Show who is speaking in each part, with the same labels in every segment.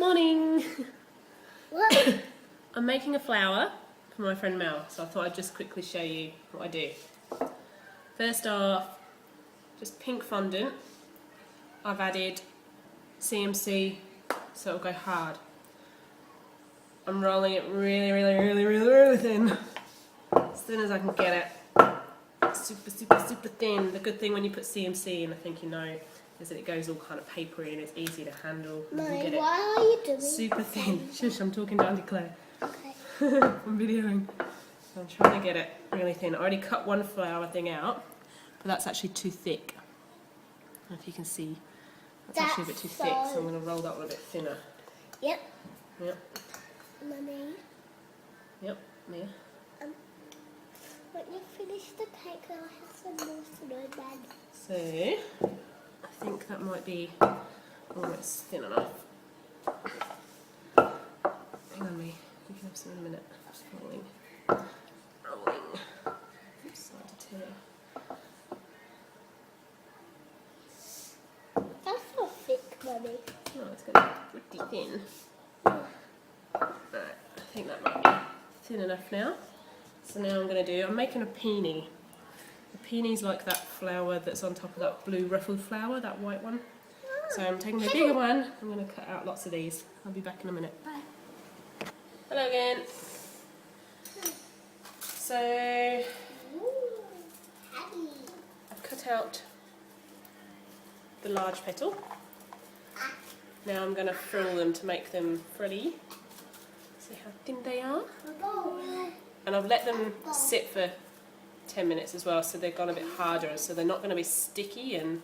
Speaker 1: Morning!
Speaker 2: What?
Speaker 1: I'm making a flower for my friend Mel, so I thought I'd just quickly show you what I do. First off, just pink fondant. I've added CMC so it'll go hard. I'm rolling it really thin. As thin as I can get it. Super thin. The good thing when you put CMC in, I think you know, is that it goes all kind of papery and it's easy to handle.
Speaker 2: Mummy, why are you doing
Speaker 1: super thin. Shush, I'm talking to Auntie Claire.
Speaker 2: Okay.
Speaker 1: I'm videoing. So I'm trying to get it really thin. I already cut one flower thing out, but that's actually too thick. I don't know if you can see. That's actually a bit too thick, so I'm going to roll that one a bit thinner.
Speaker 2: Yep.
Speaker 1: Yep.
Speaker 2: Mummy.
Speaker 1: Yep, Mia.
Speaker 2: When you finish the cake, I'll have some more snowman.
Speaker 1: So, I think that might be almost thin enough. Hang on, me. You can have some in a minute. Just rolling. Side to tear.
Speaker 2: That's not thick, Mummy.
Speaker 1: No, it's going to be pretty thin. Alright, I think that might be thin enough now. So now I'm making a peony. The peony's like that flower that's on top of that blue ruffled flower, that white one. So I'm taking the bigger one, I'm going to cut out lots of these. I'll be back in a minute.
Speaker 2: Bye.
Speaker 1: Hello again. So, I've cut out the large petal. Now I'm going to frill them to make them frilly. See how thin they are? And I've let them sit for 10 minutes as well, so they've gone a bit harder, so they're not going to be sticky and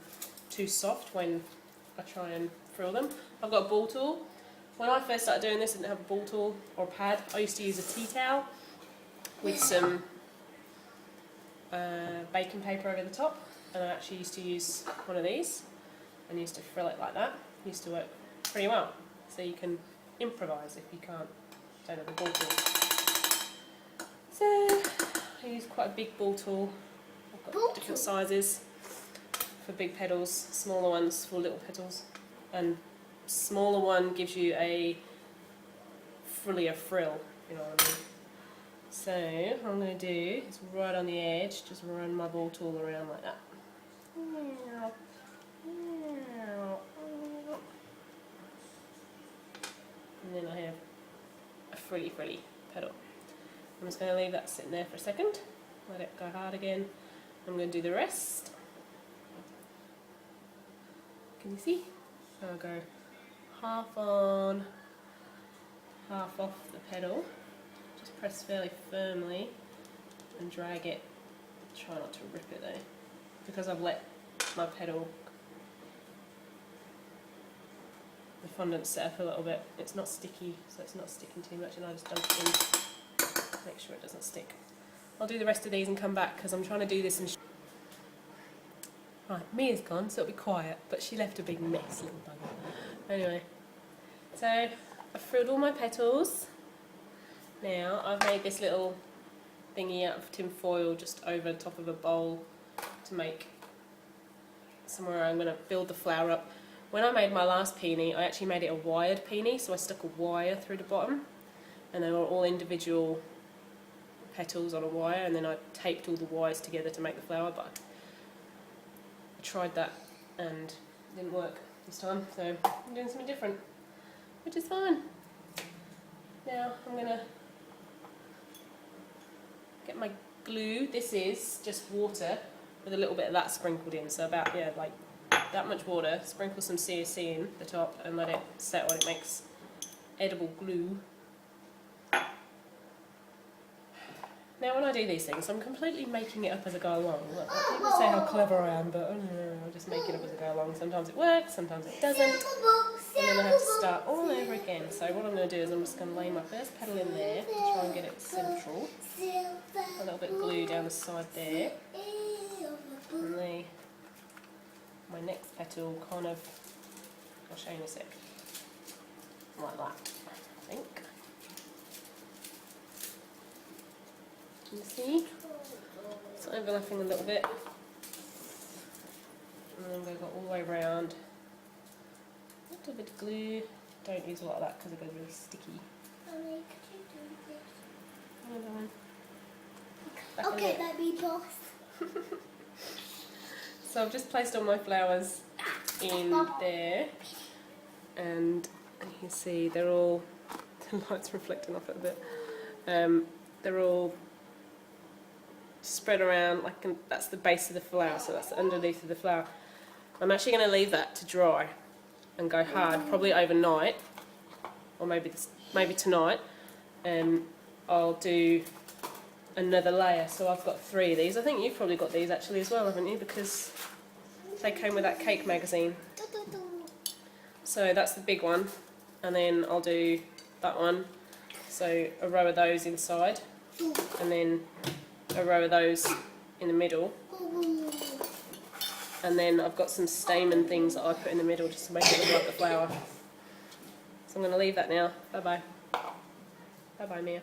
Speaker 1: too soft when I try and frill them. I've got a ball tool. When I first started doing this, I didn't have a ball tool or a pad. I used to use a tea towel with some baking paper over the top, and I actually used to use one of these and used to frill it like that. It used to work pretty well. So you can improvise if you don't have a ball tool. So I use quite a big ball tool. I've got different sizes for big petals, smaller ones for little petals, and smaller one gives you a frillier frill, you know what I mean. So what I'm going to do is right on the edge, just run my ball tool around like that. And then I have a frilly petal. I'm just going to leave that sitting there for a second, let it go hard again. I'm going to do the rest. Can you see? So I'll go half on, half off the petal. Just press fairly firmly and drag it. Try not to rip it though, because I've let my petal, the fondant set up a little bit. It's not sticky, so it's not sticking too much, and I just dunk it in. Make sure it doesn't stick. I'll do the rest of these and come back because I'm trying to do this and right, Mia's gone, so it'll be quiet, but she left a big mess, little bugger. Anyway, so I've frilled all my petals. Now I've made this little thingy out of tin foil just over the top of a bowl to make somewhere I'm going to build the flower up. When I made my last peony, I actually made it a wired peony, so I stuck a wire through the bottom, and they were all individual petals on a wire, and then I taped all the wires together to make the flower, but I tried that and it didn't work this time, so I'm doing something different, which is fine. Now I'm going to get my glue. This is just water with a little bit of that sprinkled in, so about, yeah, like that much water, sprinkle some CSC in the top and let it set while it makes edible glue. Now when I do these things, I'm completely making it up as I go along. Look, people say how clever I am, but I'll just make it up as I go along. Sometimes it works, sometimes it doesn't, and then I have to start all over again. So what I'm going to do is I'm just going to lay my first petal in there, try and get it central. A little bit of glue down the side there, and lay my next petal kind of, I'll show you in a sec, like that, I think. Can you see? It's overlapping a little bit. And then I'm going to go all the way around. A little bit of glue Don't use a lot of that because it goes really sticky.
Speaker 2: Mommy, could you do this?
Speaker 1: Hold on. Back a
Speaker 2: Okay,
Speaker 1: bit.
Speaker 2: baby boss.
Speaker 1: So I've just placed all my flowers in there, and you can see they're all, the light's reflecting off it a bit, they're all spread around, like, that's the base of the flower, so that's the underneath of the flower. I'm actually going to leave that to dry and go hard, probably overnight, or maybe tonight, and I'll do another layer. So I've got 3 of these. I think you've probably got these actually as well, haven't you? Because they came with that cake magazine. So that's the big one, and then I'll do that one. So a row of those inside, and then a row of those in the middle. And then I've got some stamen things that I put in the middle just to make it look like a flower. So I'm going to leave that now. Bye bye. Bye bye, Mia.